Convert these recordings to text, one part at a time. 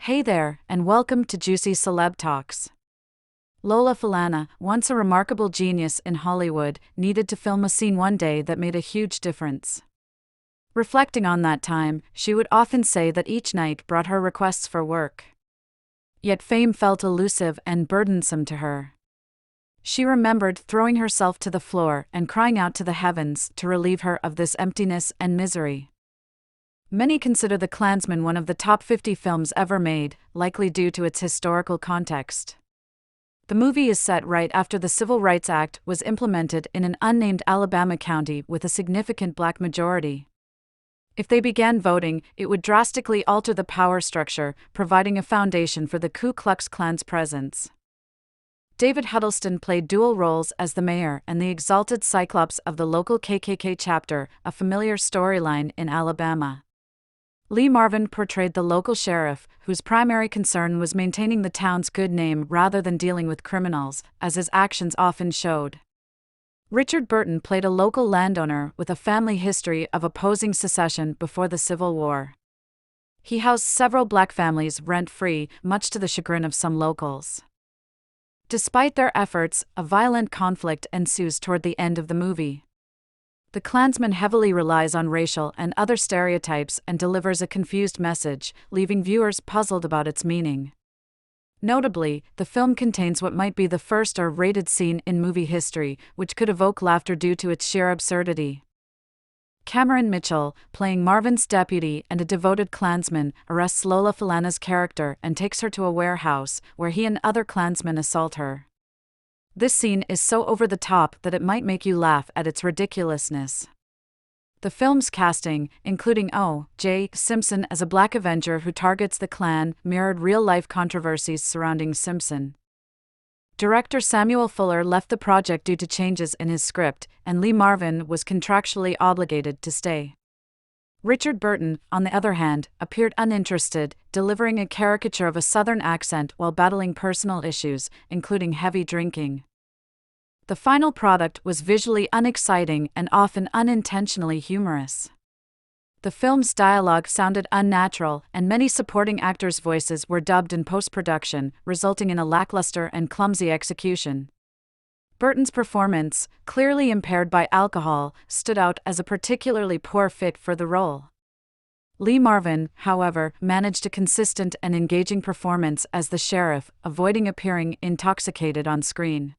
Hey there, and welcome to Juicy Celeb Talks. Lola Falana, once a remarkable genius in Hollywood, needed to film a scene one day that made a huge difference. Reflecting on that time, she would often say that each night brought her requests for work. Yet fame felt elusive and burdensome to her. She remembered throwing herself to the floor and crying out to the heavens to relieve her of this emptiness and misery. Many consider The Klansman one of the top 50 films ever made, likely due to its historical context. The movie is set right after the Civil Rights Act was implemented in an unnamed Alabama county with a significant black majority. If they began voting, it would drastically alter the power structure, providing a foundation for the Ku Klux Klan's presence. David Huddleston played dual roles as the mayor and the exalted Cyclops of the local KKK chapter, a familiar storyline in Alabama. Lee Marvin portrayed the local sheriff, whose primary concern was maintaining the town's good name rather than dealing with criminals, as his actions often showed. Richard Burton played a local landowner with a family history of opposing secession before the Civil War. He housed several black families rent-free, much to the chagrin of some locals. Despite their efforts, a violent conflict ensues toward the end of the movie. The Klansman heavily relies on racial and other stereotypes and delivers a confused message, leaving viewers puzzled about its meaning. Notably, the film contains what might be the first R-rated scene in movie history, which could evoke laughter due to its sheer absurdity. Cameron Mitchell, playing Marvin's deputy and a devoted Klansman, arrests Lola Falana's character and takes her to a warehouse, where he and other Klansmen assault her. This scene is so over the top that it might make you laugh at its ridiculousness. The film's casting, including O.J. Simpson as a black Avenger who targets the Klan, mirrored real-life controversies surrounding Simpson. Director Samuel Fuller left the project due to changes in his script, and Lee Marvin was contractually obligated to stay. Richard Burton, on the other hand, appeared uninterested, delivering a caricature of a Southern accent while battling personal issues, including heavy drinking. The final product was visually unexciting and often unintentionally humorous. The film's dialogue sounded unnatural, and many supporting actors' voices were dubbed in post-production, resulting in a lackluster and clumsy execution. Burton's performance, clearly impaired by alcohol, stood out as a particularly poor fit for the role. Lee Marvin, however, managed a consistent and engaging performance as the sheriff, avoiding appearing intoxicated on screen.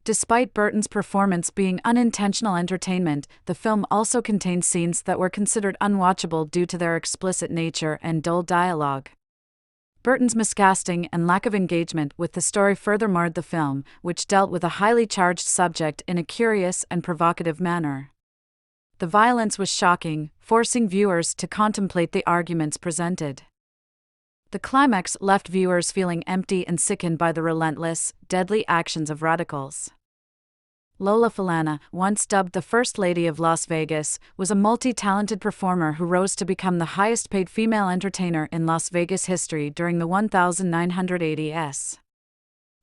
Despite Burton's performance being unintentional entertainment, the film also contained scenes that were considered unwatchable due to their explicit nature and dull dialogue. Burton's miscasting and lack of engagement with the story further marred the film, which dealt with a highly charged subject in a curious and provocative manner. The violence was shocking, forcing viewers to contemplate the arguments presented. The climax left viewers feeling empty and sickened by the relentless, deadly actions of radicals. Lola Falana, once dubbed the First Lady of Las Vegas, was a multi-talented performer who rose to become the highest-paid female entertainer in Las Vegas history during the 1980s.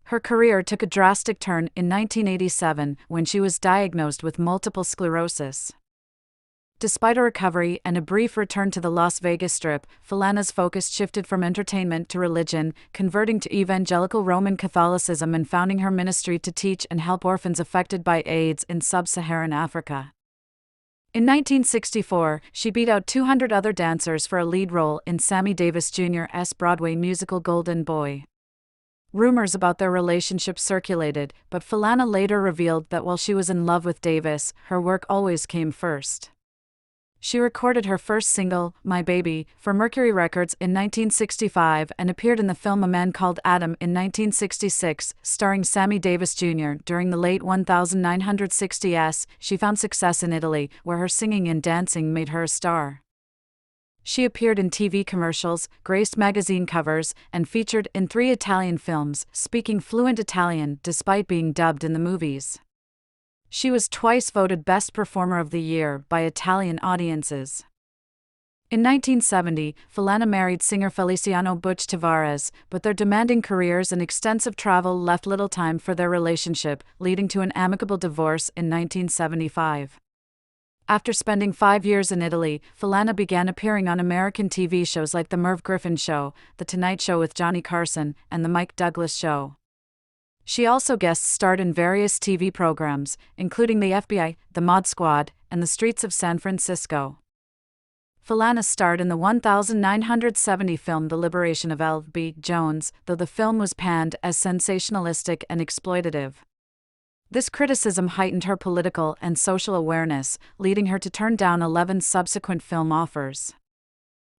Her career took a drastic turn in 1987 when she was diagnosed with multiple sclerosis. Despite a recovery and a brief return to the Las Vegas Strip, Falana's focus shifted from entertainment to religion, converting to evangelical Roman Catholicism and founding her ministry to teach and help orphans affected by AIDS in sub-Saharan Africa. In 1964, she beat out 200 other dancers for a lead role in Sammy Davis Jr.'s Broadway musical Golden Boy. Rumors about their relationship circulated, but Falana later revealed that while she was in love with Davis, her work always came first. She recorded her first single, My Baby, for Mercury Records in 1965 and appeared in the film A Man Called Adam in 1966, starring Sammy Davis Jr. During the late 1960s, she found success in Italy, where her singing and dancing made her a star. She appeared in TV commercials, graced magazine covers, and featured in 3 Italian films, speaking fluent Italian despite being dubbed in the movies. She was twice voted Best Performer of the Year by Italian audiences. In 1970, Falana married singer Feliciano Butch Tavares, but their demanding careers and extensive travel left little time for their relationship, leading to an amicable divorce in 1975. After spending 5 years in Italy, Falana began appearing on American TV shows like The Merv Griffin Show, The Tonight Show with Johnny Carson, and The Mike Douglas Show. She also guest starred in various TV programs, including The FBI, The Mod Squad, and The Streets of San Francisco. Falana starred in the 1970 film The Liberation of L.B. Jones, though the film was panned as sensationalistic and exploitative. This criticism heightened her political and social awareness, leading her to turn down 11 subsequent film offers.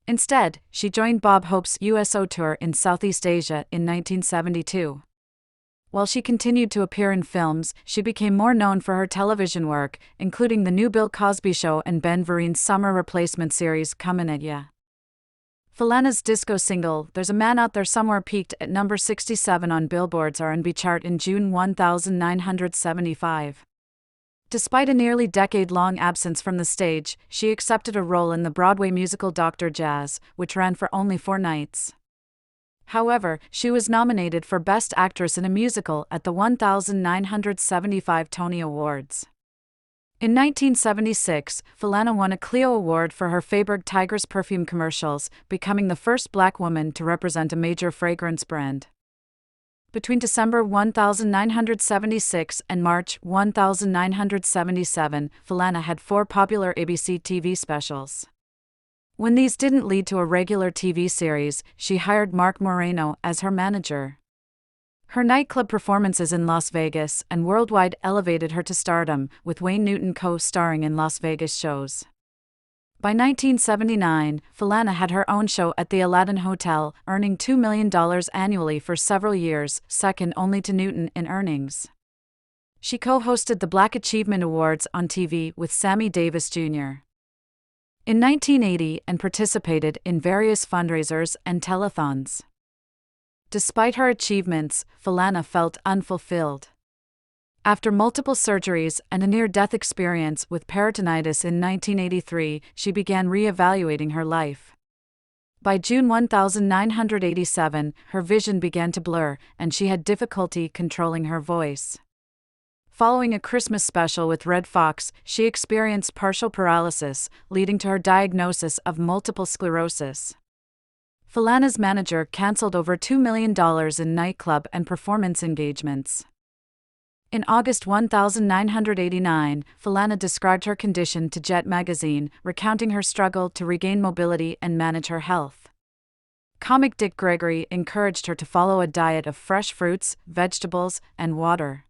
Instead, she joined Bob Hope's USO tour in Southeast Asia in 1972. While she continued to appear in films, she became more known for her television work, including The New Bill Cosby Show and Ben Vereen's summer replacement series Comin' at Ya. Falana's disco single, There's a Man Out There Somewhere, peaked at number 67 on Billboard's R&B chart in June 1975. Despite a nearly decade-long absence from the stage, she accepted a role in the Broadway musical Dr. Jazz, which ran for only 4 nights. However, she was nominated for Best Actress in a Musical at the 1975 Tony Awards. In 1976, Falana won a Clio Award for her Fayberg Tigers perfume commercials, becoming the first black woman to represent a major fragrance brand. Between December 1976 and March 1977, Falana had 4 popular ABC TV specials. When these didn't lead to a regular TV series, she hired Mark Moreno as her manager. Her nightclub performances in Las Vegas and worldwide elevated her to stardom, with Wayne Newton co-starring in Las Vegas shows. By 1979, Falana had her own show at the Aladdin Hotel, earning $2 million annually for several years, second only to Newton in earnings. She co-hosted the Black Achievement Awards on TV with Sammy Davis Jr. in 1980 and participated in various fundraisers and telethons. Despite her achievements, Falana felt unfulfilled. After multiple surgeries and a near-death experience with peritonitis in 1983, she began re-evaluating her life. By June 1987, her vision began to blur, and she had difficulty controlling her voice. Following a Christmas special with Red Fox, she experienced partial paralysis, leading to her diagnosis of multiple sclerosis. Falana's manager canceled over $2 million in nightclub and performance engagements. In August 1989, Falana described her condition to Jet magazine, recounting her struggle to regain mobility and manage her health. Comic Dick Gregory encouraged her to follow a diet of fresh fruits, vegetables, and water.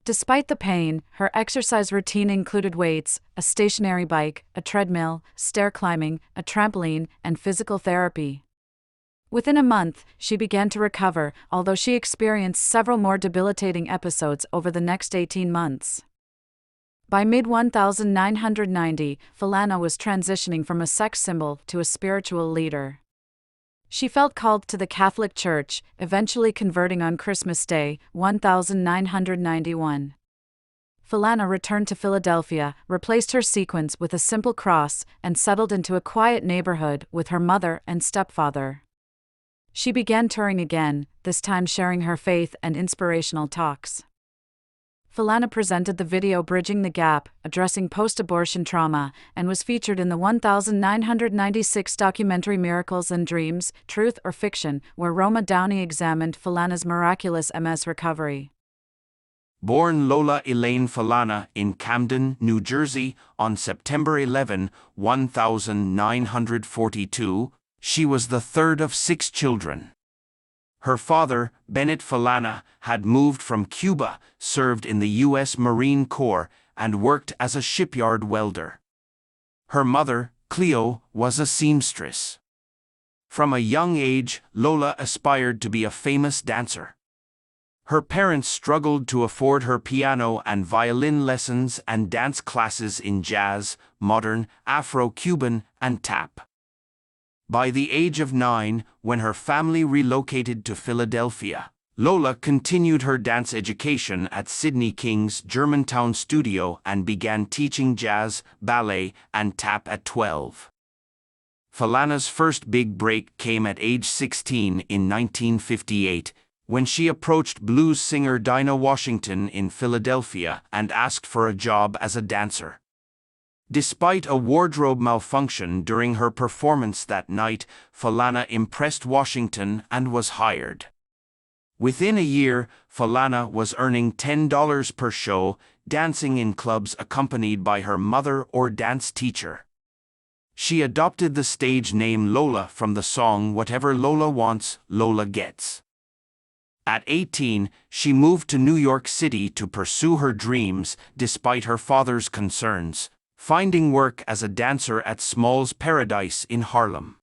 Despite the pain, her exercise routine included weights, a stationary bike, a treadmill, stair climbing, a trampoline, and physical therapy. Within a month, she began to recover, although she experienced several more debilitating episodes over the next 18 months. By mid-1990, Falana was transitioning from a sex symbol to a spiritual leader. She felt called to the Catholic Church, eventually converting on Christmas Day, 1991. Falana returned to Philadelphia, replaced her sequins with a simple cross, and settled into a quiet neighborhood with her mother and stepfather. She began touring again, this time sharing her faith and inspirational talks. Falana presented the video Bridging the Gap, addressing post-abortion trauma, and was featured in the 1996 documentary Miracles and Dreams, Truth or Fiction, where Roma Downey examined Falana's miraculous MS recovery. Born Lola Elaine Falana in Camden, New Jersey, on September 11, 1942, she was the third of 6 children. Her father, Bennett Falana, had moved from Cuba, served in the U.S. Marine Corps, and worked as a shipyard welder. Her mother, Cleo, was a seamstress. From a young age, Lola aspired to be a famous dancer. Her parents struggled to afford her piano and violin lessons and dance classes in jazz, modern, Afro-Cuban, and tap. By the age of 9, when her family relocated to Philadelphia, Lola continued her dance education at Sidney King's Germantown studio and began teaching jazz, ballet, and tap at 12. Falana's first big break came at age 16 in 1958, when she approached blues singer Dinah Washington in Philadelphia and asked for a job as a dancer. Despite a wardrobe malfunction during her performance that night, Falana impressed Washington and was hired. Within a year, Falana was earning $10 per show, dancing in clubs accompanied by her mother or dance teacher. She adopted the stage name Lola from the song Whatever Lola Wants, Lola Gets. At 18, she moved to New York City to pursue her dreams despite her father's concerns, finding work as a dancer at Small's Paradise in Harlem.